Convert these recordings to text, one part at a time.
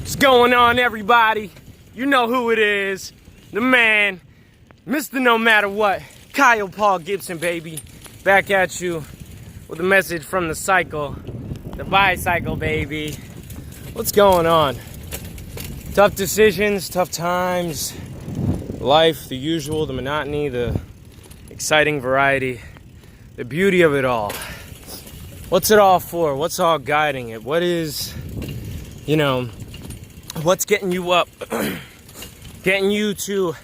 What's going on, everybody? You know who it is. The man, Mr. No Matter What, Kyle Paul Gibson, baby. Back at you with a message from the cycle, the bicycle, baby. What's going on? Tough decisions, tough times, life, the usual, the monotony, the exciting variety, the beauty of it all. What's it all for? What's all guiding it? What is, what's getting you up? Getting you to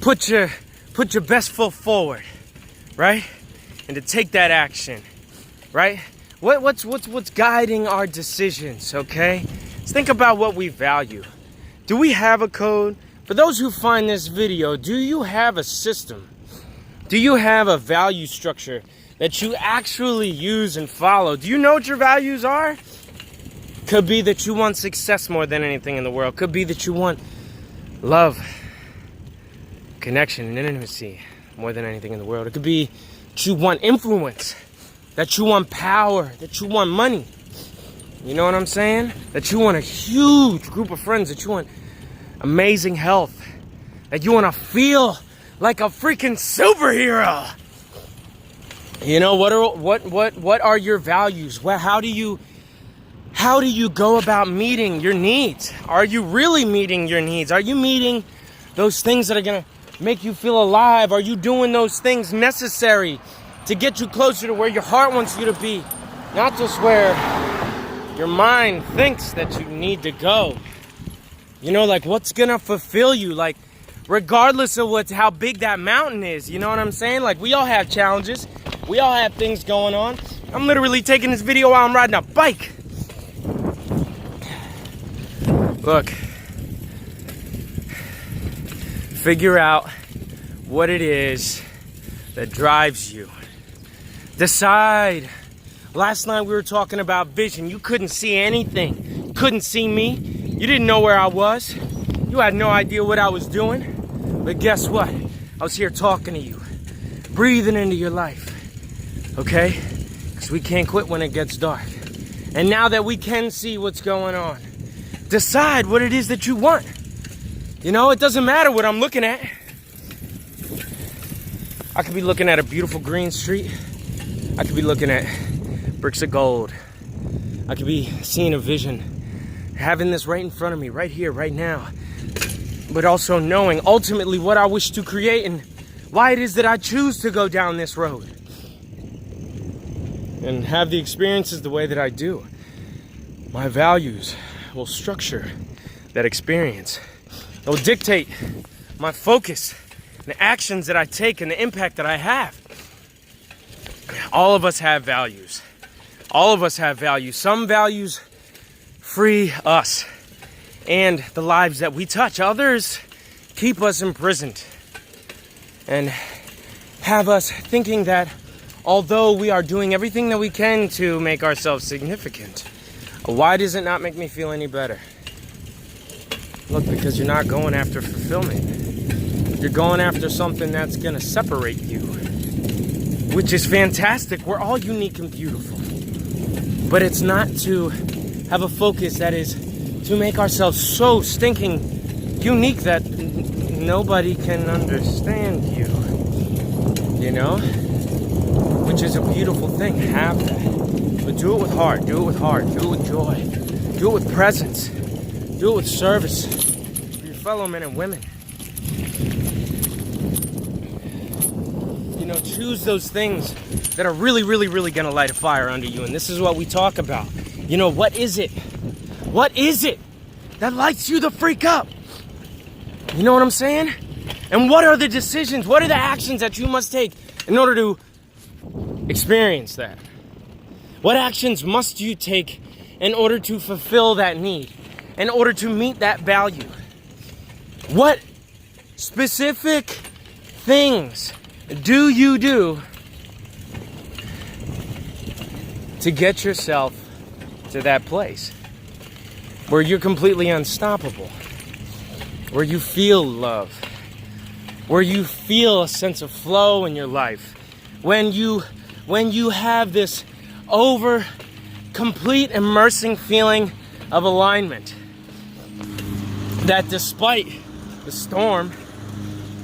put your best foot forward, right? And to take that action, right? What's guiding our decisions, okay? Let's think about what we value. Do we have a code? For those who find this video, do you have a system? Do you have a value structure that you actually use and follow? Do you know what your values are? Could be that you want success more than anything in the world. Could be that you want love, connection, and intimacy more than anything in the world. It could be that you want influence, that you want power, that you want money. You know what I'm saying? That you want a huge group of friends, that you want amazing health, that you want to feel like a freaking superhero. You know, what are your values? How do you go about meeting your needs? Are you really meeting your needs? Are you meeting those things that are going to make you feel alive? Are you doing those things necessary to get you closer to where your heart wants you to be? Not just where your mind thinks that you need to go. You know, like what's going to fulfill you? Like regardless of how big that mountain is, you know what I'm saying? Like we all have challenges. We all have things going on. I'm literally taking this video while I'm riding a bike. Look, figure out what it is that drives you. Decide. Last night we were talking about vision. You couldn't see anything. You couldn't see me. You didn't know where I was. You had no idea what I was doing. But guess what? I was here talking to you, breathing into your life. Okay? Because we can't quit when it gets dark. And now that we can see what's going on, decide what it is that you want. You know, it doesn't matter what I'm looking at. I could be looking at a beautiful green street. I could be looking at bricks of gold. I could be seeing a vision, having this right in front of me, right here, right now. But also knowing ultimately what I wish to create and why it is that I choose to go down this road. And have the experiences the way that I do. My values will structure that experience. It will dictate my focus, the actions that I take, and the impact that I have. All of us have values. All of us have values. Some values free us and the lives that we touch. Others keep us imprisoned and have us thinking that although we are doing everything that we can to make ourselves significant, why does it not make me feel any better? Look, because you're not going after fulfillment. You're going after something that's going to separate you, which is fantastic. We're all unique and beautiful. But it's not to have a focus that is to make ourselves so stinking unique that nobody can understand you. You know? Which is a beautiful thing. Have that. But do it with heart. Do it with heart. Do it with joy. Do it with presence. Do it with service for your fellow men and women. You know, choose those things that are really, really, really going to light a fire under you. And this is what we talk about. You know, what is it? What is it that lights you the freak up? You know what I'm saying? And what are the decisions? What are the actions that you must take in order to experience that? What actions must you take in order to fulfill that need? In order to meet that value? What specific things do you do to get yourself to that place where you're completely unstoppable, where you feel love, where you feel a sense of flow in your life, when you have this complete immersing feeling of alignment? that despite the storm,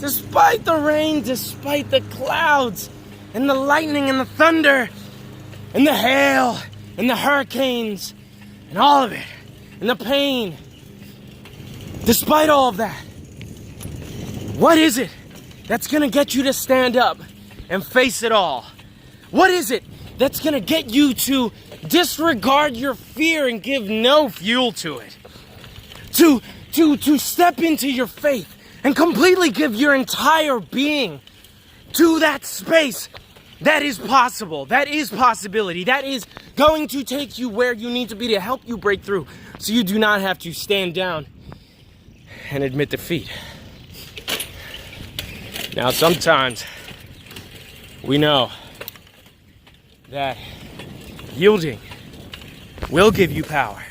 despite the rain, despite the clouds, and the lightning and the thunder, and the hail, and the hurricanes, and all of it, and the pain, despite all of that, what is it that's gonna get you to stand up and face it all? What is it that's gonna get you to disregard your fear and give no fuel to it? To step into your faith and completely give your entire being to that space that is possible, that is possibility, that is going to take you where you need to be to help you break through, so you do not have to stand down and admit defeat. Now, sometimes we know that yielding will give you power,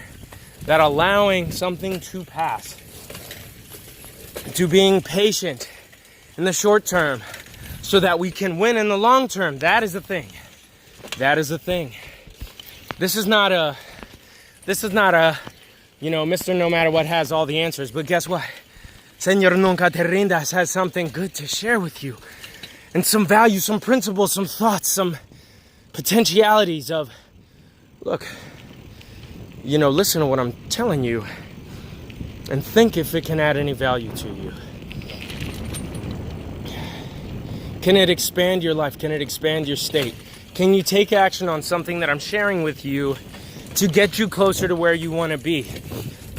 that allowing something to pass, to being patient in the short term so that we can win in the long term, that is the thing. That is the thing. This is not a, Mr. No Matter What has all the answers, but guess what? Señor Nunca Te Rindas has something good to share with you. And some value, some principles, some thoughts, some potentialities of, look, listen to what I'm telling you and think if it can add any value to you. Can it expand your life? Can it expand your state? Can you take action on something that I'm sharing with you to get you closer to where you want to be?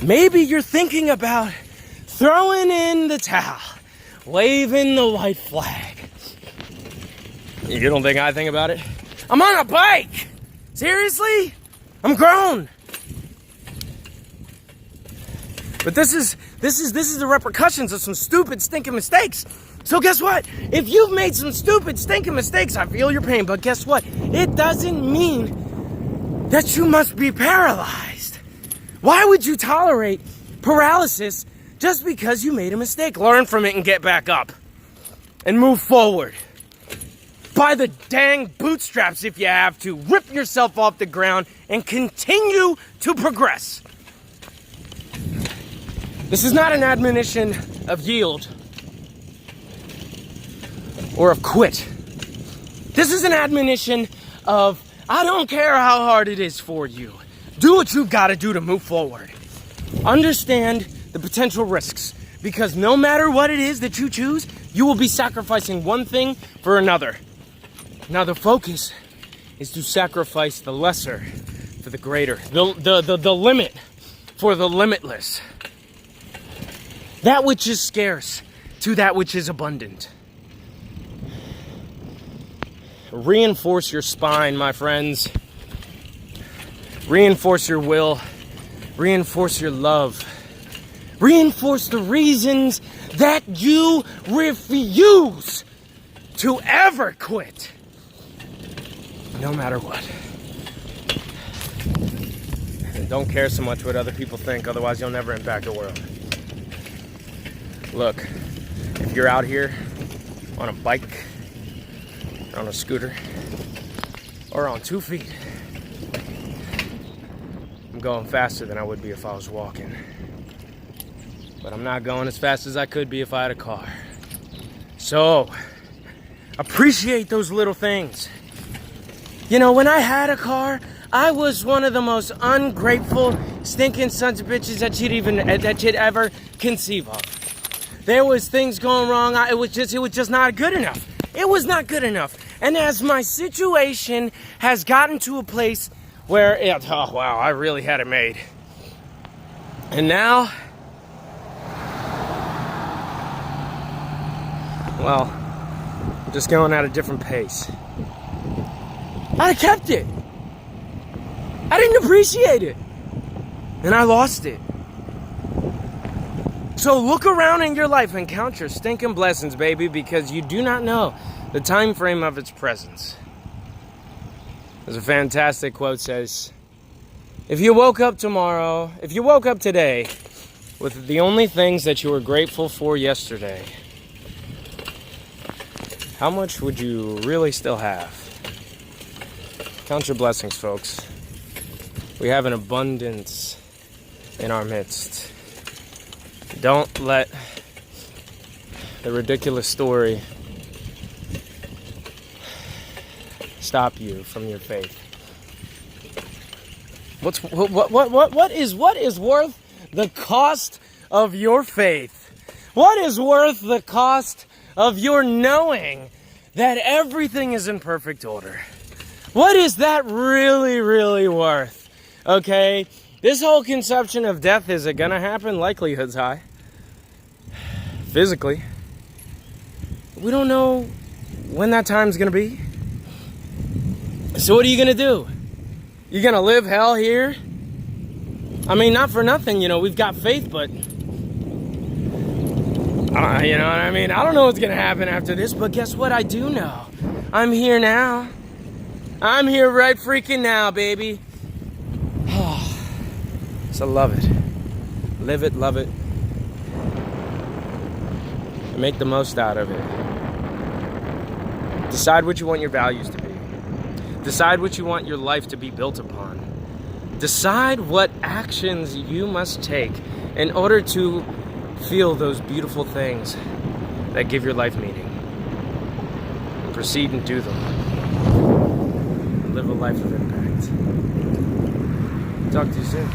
Maybe you're thinking about throwing in the towel, waving the white flag. You don't think I think about it? I'm on a bike! Seriously? I'm grown. But this is the repercussions of some stupid, stinking mistakes. So guess what? If you've made some stupid, stinking mistakes, I feel your pain. But guess what? It doesn't mean that you must be paralyzed. Why would you tolerate paralysis just because you made a mistake? Learn from it and get back up. And move forward. By the dang bootstraps if you have to. Rip yourself off the ground and continue to progress. This is not an admonition of yield or of quit. This is an admonition of, I don't care how hard it is for you. Do what you've got to do to move forward. Understand the potential risks, because no matter what it is that you choose, you will be sacrificing one thing for another. Now the focus is to sacrifice the lesser for the greater, the limit for the limitless. That which is scarce to that which is abundant. Reinforce your spine, my friends. Reinforce your will. Reinforce your love. Reinforce the reasons that you refuse to ever quit. No matter what. And don't care so much what other people think, otherwise you'll never impact the world. Look, if you're out here on a bike, or on a scooter, or on 2 feet, I'm going faster than I would be if I was walking. But I'm not going as fast as I could be if I had a car. So, appreciate those little things. When I had a car, I was one of the most ungrateful, stinking sons of bitches that you'd ever conceive of. There was things going wrong. It was just not good enough. It was not good enough. And as my situation has gotten to a place where, oh wow, I really had it made. And now, well, I'm just going at a different pace. I kept it. I didn't appreciate it. And I lost it. So look around in your life and count your stinking blessings, baby, because you do not know the time frame of its presence. There's a fantastic quote says, if you woke up today with the only things that you were grateful for yesterday, how much would you really still have? Count your blessings, folks. We have an abundance in our midst. Don't let the ridiculous story stop you from your faith. What is worth the cost of your faith? What is worth the cost of your knowing that everything is in perfect order? What is that really, really worth? Okay? This whole conception of death, is it gonna happen? Likelihood's high. Physically. We don't know when that time's gonna be. So what are you gonna do? You're gonna live hell here? I mean, not for nothing, we've got faith, but you know what I mean? I don't know what's gonna happen after this, but guess what? I do know. I'm here now. I'm here right freaking now, baby. So love it. Live it, love it. And make the most out of it. Decide what you want your values to be. Decide what you want your life to be built upon. Decide what actions you must take in order to feel those beautiful things that give your life meaning. And proceed and do them. Live a life of impact. Talk to you soon.